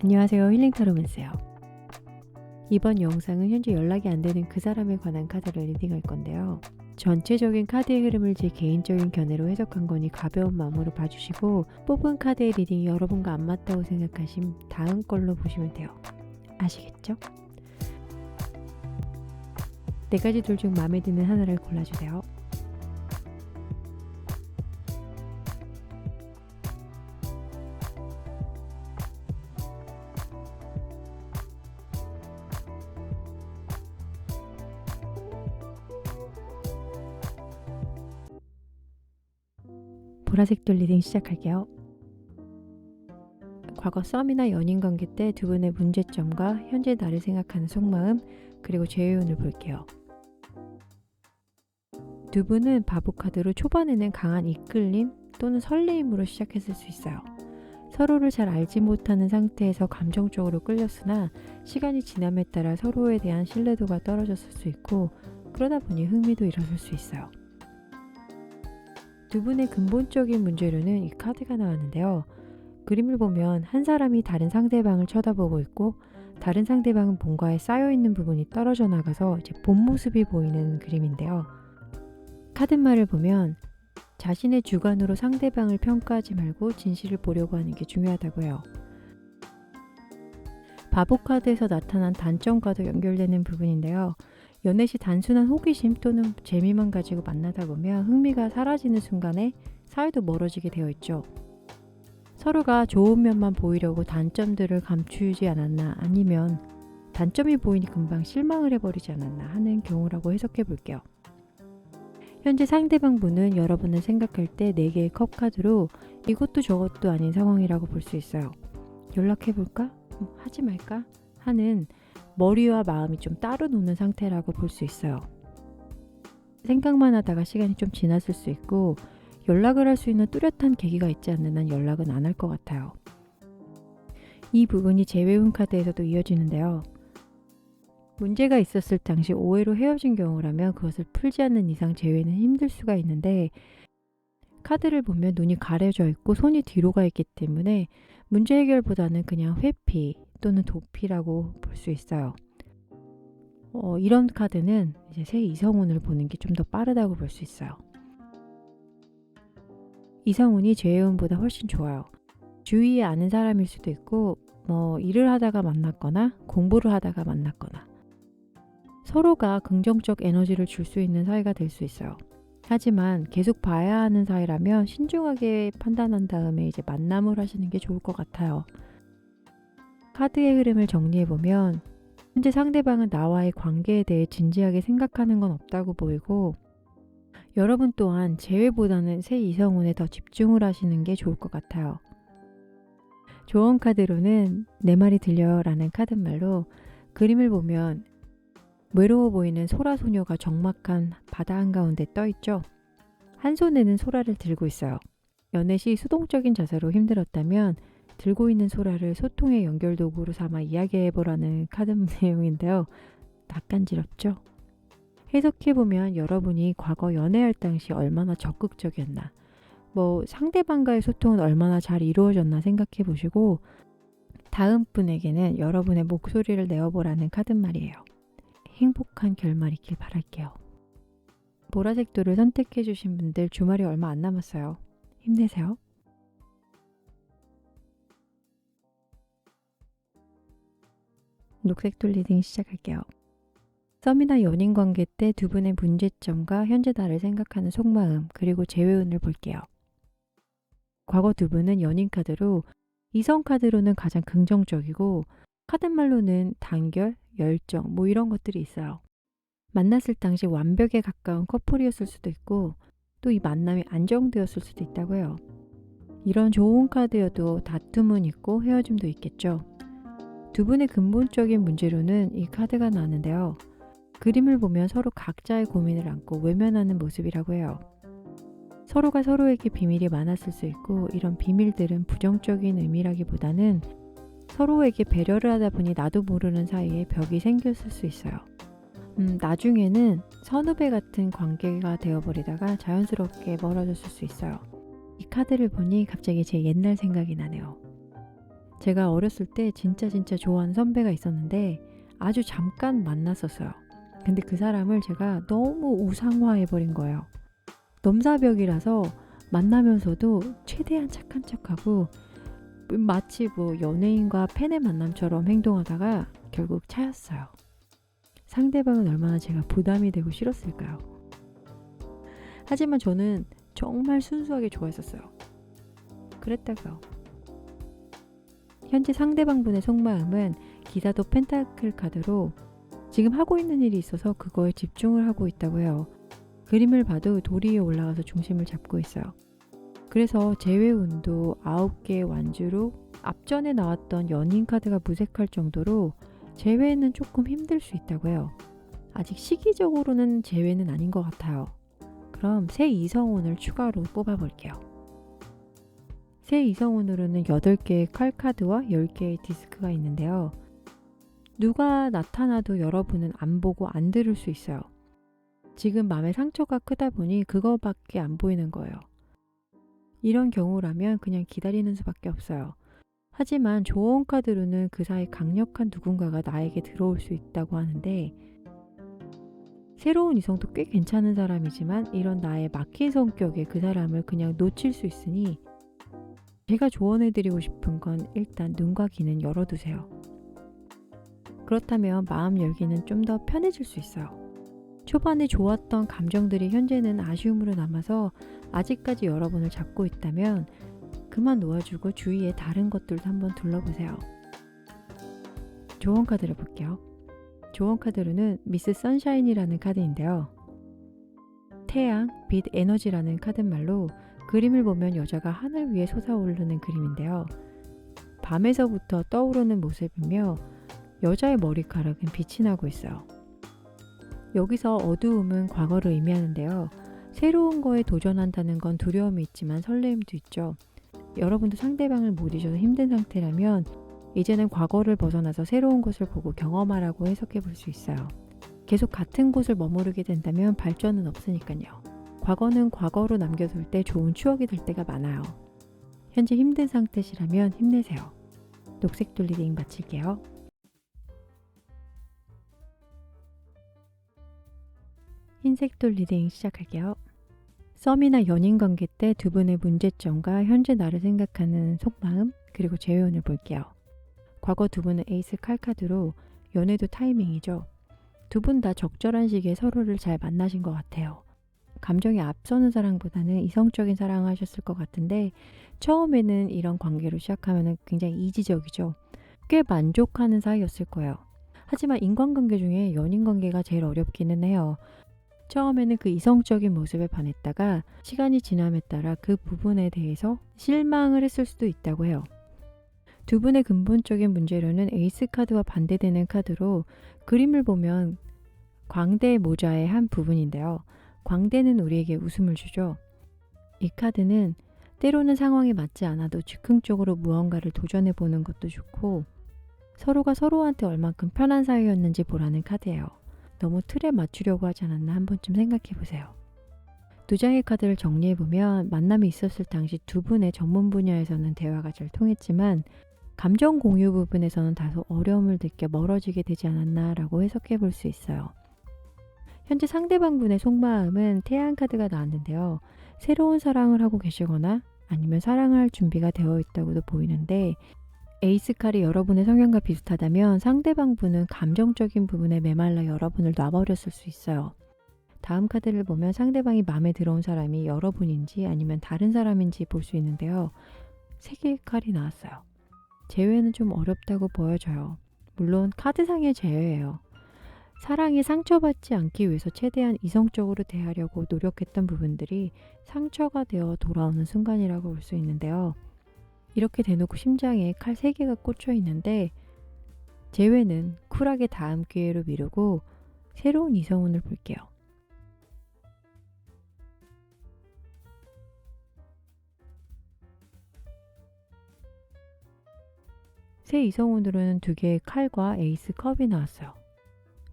안녕하세요. 힐링타로맨스예요. 이번 영상은 현재 연락이 안 되는 그 사람에 관한 카드를 리딩할 건데요. 전체적인 카드의 흐름을 제 개인적인 견해로 해석한 거니 가벼운 마음으로 봐주시고, 뽑은 카드의 리딩이 여러분과 안 맞다고 생각하시면 다음 걸로 보시면 돼요. 아시겠죠? 4가지 둘 중 마음에 드는 하나를 골라주세요. 보라색 돌 리딩 시작할게요. 과거 썸이나 연인관계 때 두 분의 문제점과 현재 나를 생각하는 속마음, 그리고 재회운을 볼게요. 두 분은 바보 카드로 초반에는 강한 이끌림 또는 설레임으로 시작했을 수 있어요. 서로를 잘 알지 못하는 상태에서 감정적으로 끌렸으나 시간이 지남에 따라 서로에 대한 신뢰도가 떨어졌을 수 있고, 그러다 보니 흥미도 잃었을 수 있어요. 두 분의 근본적인 문제로는 이 카드가 나왔는데요. 그림을 보면 한 사람이 다른 상대방을 쳐다보고 있고, 다른 상대방은 뭔가에 쌓여있는 부분이 떨어져 나가서 이제 본 모습이 보이는 그림인데요. 카드말을 보면 자신의 주관으로 상대방을 평가하지 말고 진실을 보려고 하는 게 중요하다고 해요. 바보 카드에서 나타난 단점과도 연결되는 부분인데요. 연애 시 단순한 호기심 또는 재미만 가지고 만나다 보면 흥미가 사라지는 순간에 사이도 멀어지게 되어 있죠. 서로가 좋은 면만 보이려고 단점들을 감추지 않았나, 아니면 단점이 보이니 금방 실망을 해버리지 않았나 하는 경우라고 해석해 볼게요. 현재 상대방 분은 여러분을 생각할 때 4개의 컵 카드로 이것도 저것도 아닌 상황이라고 볼 수 있어요. 연락해볼까? 하지 말까? 하는 머리와 마음이 좀 따로 노는 상태라고 볼 수 있어요. 생각만 하다가 시간이 좀 지났을 수 있고, 연락을 할 수 있는 뚜렷한 계기가 있지 않는 한 연락은 안 할 것 같아요. 이 부분이 재회운 카드에서도 이어지는데요. 문제가 있었을 당시 오해로 헤어진 경우라면 그것을 풀지 않는 이상 재회는 힘들 수가 있는데, 카드를 보면 눈이 가려져 있고 손이 뒤로 가 있기 때문에 문제 해결보다는 그냥 회피 또는 도피라고 볼 수 있어요. 이런 카드는 이제 새 이성운을 보는 게 좀 더 빠르다고 볼 수 있어요. 이성운이 재회운보다 훨씬 좋아요. 주위에 아는 사람일 수도 있고, 일을 하다가 만났거나 공부를 하다가 만났거나, 서로가 긍정적 에너지를 줄 수 있는 사이가 될 수 있어요. 하지만 계속 봐야 하는 사이라면 신중하게 판단한 다음에 이제 만남을 하시는 게 좋을 것 같아요. 카드의 흐름을 정리해보면 현재 상대방은 나와의 관계에 대해 진지하게 생각하는 건 없다고 보이고, 여러분 또한 재회보다는 새 이성운에 더 집중을 하시는 게 좋을 것 같아요. 조언 카드로는 내 말이 들려요 라는 카드말로 그림을 보면 외로워 보이는 소라 소녀가 적막한 바다 한가운데 떠있죠. 한 손에는 소라를 들고 있어요. 연애 시 수동적인 자세로 힘들었다면 들고 있는 소라를 소통의 연결 도구로 삼아 이야기해보라는 카드 내용인데요. 낯간지럽죠? 해석해보면 여러분이 과거 연애할 당시 얼마나 적극적이었나, 상대방과의 소통은 얼마나 잘 이루어졌나 생각해보시고, 다음 분에게는 여러분의 목소리를 내어보라는 카드말이에요. 행복한 결말 있길 바랄게요. 보라색 돌을 선택해주신 분들 주말이 얼마 안 남았어요. 힘내세요. 녹색 돌 리딩 시작할게요. 썸이나 연인관계 때 두 분의 문제점과 현재 나를 생각하는 속마음, 그리고 재회운을 볼게요. 과거 두 분은 연인 카드로, 이성 카드로는 가장 긍정적이고, 카드말로는 단결, 열정, 이런 것들이 있어요. 만났을 당시 완벽에 가까운 커플이었을 수도 있고, 또 이 만남이 안정되었을 수도 있다고 해요. 이런 좋은 카드여도 다툼은 있고 헤어짐도 있겠죠. 두 분의 근본적인 문제로는 이 카드가 나왔는데요. 그림을 보면 서로 각자의 고민을 안고 외면하는 모습이라고 해요. 서로가 서로에게 비밀이 많았을 수 있고, 이런 비밀들은 부정적인 의미라기보다는 서로에게 배려를 하다 보니 나도 모르는 사이에 벽이 생겼을 수 있어요. 나중에는 선후배 같은 관계가 되어버리다가 자연스럽게 멀어졌을 수 있어요. 이 카드를 보니 갑자기 제 옛날 생각이 나네요. 제가 어렸을 때 진짜 좋아하는 선배가 있었는데 아주 잠깐 만났었어요. 근데 그 사람을 제가 너무 우상화해버린 거예요. 넘사벽이라서 만나면서도 최대한 착한 척하고 마치 뭐 연예인과 팬의 만남처럼 행동하다가 결국 차였어요. 상대방은 얼마나 제가 부담이 되고 싫었을까요? 하지만 저는 정말 순수하게 좋아했었어요. 그랬다고요. 현재 상대방분의 속마음은 기사도 펜타클 카드로 지금 하고 있는 일이 있어서 그거에 집중을 하고 있다고 해요. 그림을 봐도 돌 위에 올라가서 중심을 잡고 있어요. 그래서 재회운도 9개의 완주로 앞전에 나왔던 연인 카드가 무색할 정도로 재회는 조금 힘들 수 있다고 해요. 아직 시기적으로는 재회는 아닌 것 같아요. 그럼 새 이성운을 추가로 뽑아볼게요. 새 이성운으로는 8개의 칼카드와 10개의 디스크가 있는데요. 누가 나타나도 여러분은 안 보고 안 들을 수 있어요. 지금 마음의 상처가 크다 보니 그거밖에 안 보이는 거예요. 이런 경우라면 그냥 기다리는 수밖에 없어요. 하지만 조언 카드로는 그 사이 강력한 누군가가 나에게 들어올 수 있다고 하는데 새로운 이성도 꽤 괜찮은 사람이지만 이런 나의 막힌 성격에 그 사람을 그냥 놓칠 수 있으니 제가 조언해드리고 싶은 건 일단 눈과 귀는 열어두세요. 그렇다면 마음 열기는 좀 더 편해질 수 있어요. 초반에 좋았던 감정들이 현재는 아쉬움으로 남아서 아직까지 여러분을 잡고 있다면 그만 놓아주고 주위에 다른 것들도 한번 둘러보세요. 조언 카드를 볼게요. 조언 카드로는 미스 선샤인이라는 카드인데요. 태양, 빛, 에너지라는 카드말로 그림을 보면 여자가 하늘 위에 솟아오르는 그림인데요. 밤에서부터 떠오르는 모습이며 여자의 머리카락은 빛이 나고 있어요. 여기서 어두움은 과거를 의미하는데요. 새로운 거에 도전한다는 건 두려움이 있지만 설레임도 있죠. 여러분도 상대방을 못 잊어서 힘든 상태라면 이제는 과거를 벗어나서 새로운 것을 보고 경험하라고 해석해 볼 수 있어요. 계속 같은 곳을 머무르게 된다면 발전은 없으니까요. 과거는 과거로 남겨둘 때 좋은 추억이 될 때가 많아요. 현재 힘든 상태시라면 힘내세요. 녹색돌 리딩 마칠게요. 흰색돌 리딩 시작할게요. 썸이나 연인관계 때 두 분의 문제점과 현재 나를 생각하는 속마음 그리고 재회운을 볼게요. 과거 두 분은 에이스 칼카드로 연애도 타이밍이죠. 두 분 다 적절한 시기에 서로를 잘 만나신 것 같아요. 감정이 앞서는 사랑보다는 이성적인 사랑을 하셨을 것 같은데 처음에는 이런 관계로 시작하면 굉장히 이지적이죠. 꽤 만족하는 사이였을 거예요. 하지만 인간관계 중에 연인관계가 제일 어렵기는 해요. 처음에는 그 이성적인 모습에 반했다가 시간이 지남에 따라 그 부분에 대해서 실망을 했을 수도 있다고 해요. 두 분의 근본적인 문제로는 에이스 카드와 반대되는 카드로 그림을 보면 광대 모자의 한 부분인데요. 광대는 우리에게 웃음을 주죠. 이 카드는 때로는 상황에 맞지 않아도 즉흥적으로 무언가를 도전해 보는 것도 좋고 서로가 서로한테 얼만큼 편한 사이였는지 보라는 카드예요. 너무 틀에 맞추려고 하지 않았나 한 번쯤 생각해 보세요. 두 장의 카드를 정리해 보면 만남이 있었을 당시 두 분의 전문 분야에서는 대화가 잘 통했지만 감정 공유 부분에서는 다소 어려움을 느껴 멀어지게 되지 않았나 라고 해석해 볼 수 있어요. 현재 상대방분의 속마음은 태양 카드가 나왔는데요. 새로운 사랑을 하고 계시거나 아니면 사랑할 준비가 되어 있다고도 보이는데 에이스 칼이 여러분의 성향과 비슷하다면 상대방분은 감정적인 부분에 메말라 여러분을 놔버렸을 수 있어요. 다음 카드를 보면 상대방이 마음에 들어온 사람이 여러분인지 아니면 다른 사람인지 볼 수 있는데요. 3개의 칼이 나왔어요. 재회는 좀 어렵다고 보여져요. 물론 카드상의 재회예요. 사랑에 상처받지 않기 위해서 최대한 이성적으로 대하려고 노력했던 부분들이 상처가 되어 돌아오는 순간이라고 볼 수 있는데요. 이렇게 대놓고 심장에 칼 3개가 꽂혀 있는데 재회는 쿨하게 다음 기회로 미루고 새로운 이성운을 볼게요. 새 이성운으로는 2개의 칼과 에이스 컵이 나왔어요.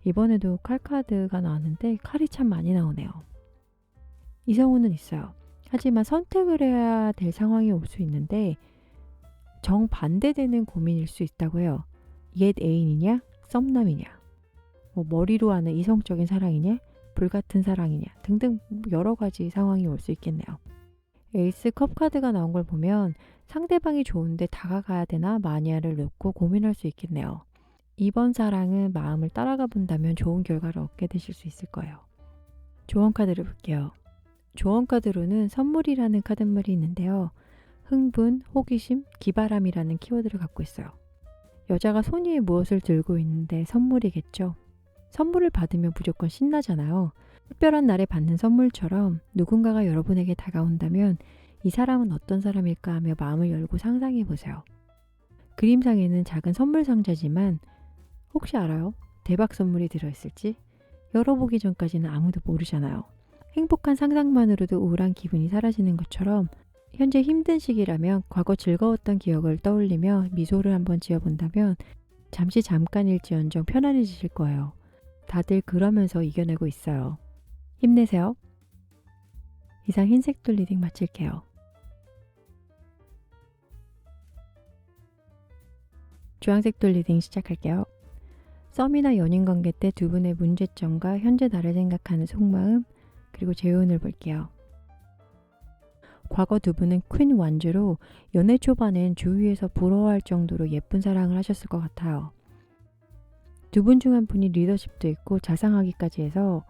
이번에도 칼 카드가 나왔는데 칼이 참 많이 나오네요. 이성운은 있어요. 하지만 선택을 해야 될 상황이 올 수 있는데 정반대되는 고민일 수 있다고 해요. 옛 애인이냐? 썸남이냐? 머리로 하는 이성적인 사랑이냐? 불같은 사랑이냐? 등등 여러 가지 상황이 올 수 있겠네요. 에이스 컵 카드가 나온 걸 보면 상대방이 좋은데 다가가야 되나 마냐를 놓고 고민할 수 있겠네요. 이번 사랑은 마음을 따라가 본다면 좋은 결과를 얻게 되실 수 있을 거예요. 조언 카드를 볼게요. 조언 카드로는 선물이라는 카드말이 있는데요. 흥분, 호기심, 기바람이라는 키워드를 갖고 있어요. 여자가 손 위에 무엇을 들고 있는데 선물이겠죠. 선물을 받으면 무조건 신나잖아요. 특별한 날에 받는 선물처럼 누군가가 여러분에게 다가온다면 이 사람은 어떤 사람일까 하며 마음을 열고 상상해 보세요. 그림상에는 작은 선물 상자지만 혹시 알아요? 대박 선물이 들어있을지? 열어보기 전까지는 아무도 모르잖아요. 행복한 상상만으로도 우울한 기분이 사라지는 것처럼 현재 힘든 시기라면 과거 즐거웠던 기억을 떠올리며 미소를 한번 지어본다면 잠깐일지언정 편안해지실 거예요. 다들 그러면서 이겨내고 있어요. 힘내세요. 이상 흰색 돌 리딩 마칠게요. 주황색 돌 리딩 시작할게요. 썸이나 연인관계 때 두 분의 문제점과 현재 나를 생각하는 속마음, 그리고 재운을 볼게요. 과거 두 분은 퀸 완주로 연애 초반엔 주위에서 부러워할 정도로 예쁜 사랑을 하셨을 것 같아요. 두 분 중 한 분이 리더십도 있고 자상하기까지 해서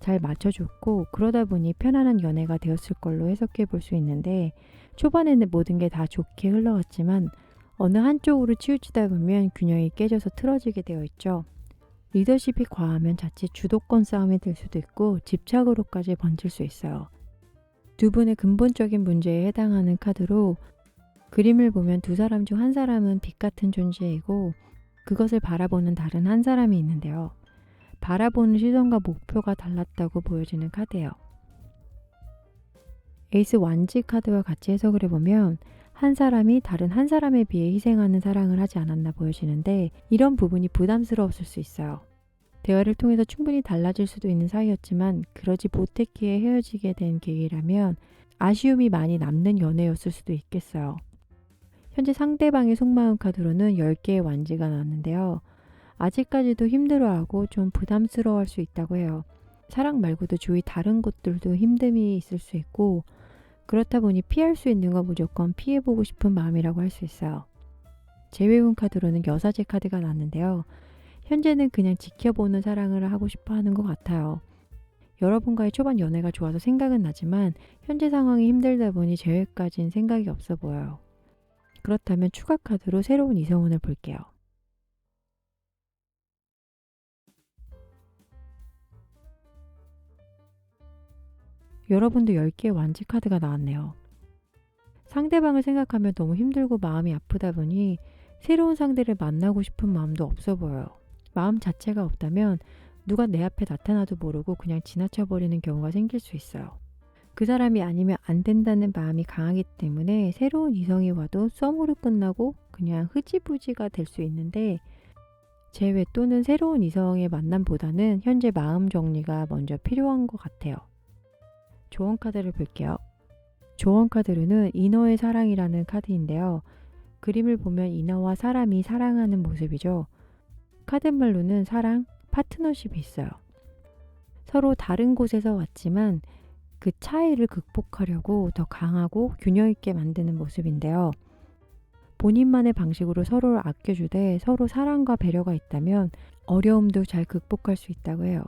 잘 맞춰줬고 그러다 보니 편안한 연애가 되었을 걸로 해석해 볼 수 있는데 초반에는 모든 게 다 좋게 흘러갔지만 어느 한쪽으로 치우치다 보면 균형이 깨져서 틀어지게 되어 있죠. 리더십이 과하면 자칫 주도권 싸움이 될 수도 있고 집착으로까지 번질 수 있어요. 두 분의 근본적인 문제에 해당하는 카드로 그림을 보면 두 사람 중 한 사람은 빛 같은 존재이고 그것을 바라보는 다른 한 사람이 있는데요. 바라보는 시선과 목표가 달랐다고 보여지는 카드예요. 에이스 완지 카드와 같이 해석을 해보면 한 사람이 다른 한 사람에 비해 희생하는 사랑을 하지 않았나 보여지는데 이런 부분이 부담스러웠을 수 있어요. 대화를 통해서 충분히 달라질 수도 있는 사이였지만 그러지 못했기에 헤어지게 된 계기라면 아쉬움이 많이 남는 연애였을 수도 있겠어요. 현재 상대방의 속마음 카드로는 10개의 완지가 나왔는데요. 아직까지도 힘들어하고 좀 부담스러워할 수 있다고 해요. 사랑 말고도 주위 다른 곳들도 힘듦이 있을 수 있고 그렇다 보니 피할 수 있는 건 무조건 피해보고 싶은 마음이라고 할 수 있어요. 재회운 카드로는 여사제 카드가 나왔는데요. 현재는 그냥 지켜보는 사랑을 하고 싶어 하는 것 같아요. 여러분과의 초반 연애가 좋아서 생각은 나지만 현재 상황이 힘들다 보니 재회까지는 생각이 없어 보여요. 그렇다면 추가 카드로 새로운 이성운을 볼게요. 여러분도 10개의 완지 카드가 나왔네요. 상대방을 생각하면 너무 힘들고 마음이 아프다 보니 새로운 상대를 만나고 싶은 마음도 없어 보여요. 마음 자체가 없다면 누가 내 앞에 나타나도 모르고 그냥 지나쳐버리는 경우가 생길 수 있어요. 그 사람이 아니면 안 된다는 마음이 강하기 때문에 새로운 이성이 와도 썸으로 끝나고 그냥 흐지부지가 될 수 있는데 재회 또는 새로운 이성의 만남보다는 현재 마음 정리가 먼저 필요한 것 같아요. 조언 카드를 볼게요. 조언 카드로는 이너의 사랑이라는 카드인데요. 그림을 보면 이너와 사람이 사랑하는 모습이죠. 카드말로는 사랑, 파트너십이 있어요. 서로 다른 곳에서 왔지만 그 차이를 극복하려고 더 강하고 균형 있게 만드는 모습인데요. 본인만의 방식으로 서로를 아껴주되 서로 사랑과 배려가 있다면 어려움도 잘 극복할 수 있다고 해요.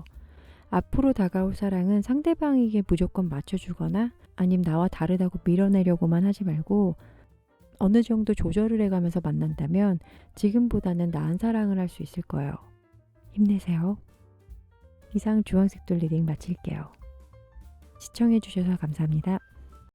앞으로 다가올 사랑은 상대방에게 무조건 맞춰주거나 아님 나와 다르다고 밀어내려고만 하지 말고 어느 정도 조절을 해가면서 만난다면 지금보다는 나은 사랑을 할 수 있을 거예요. 힘내세요. 이상 주황색 돌 리딩 마칠게요. 시청해주셔서 감사합니다.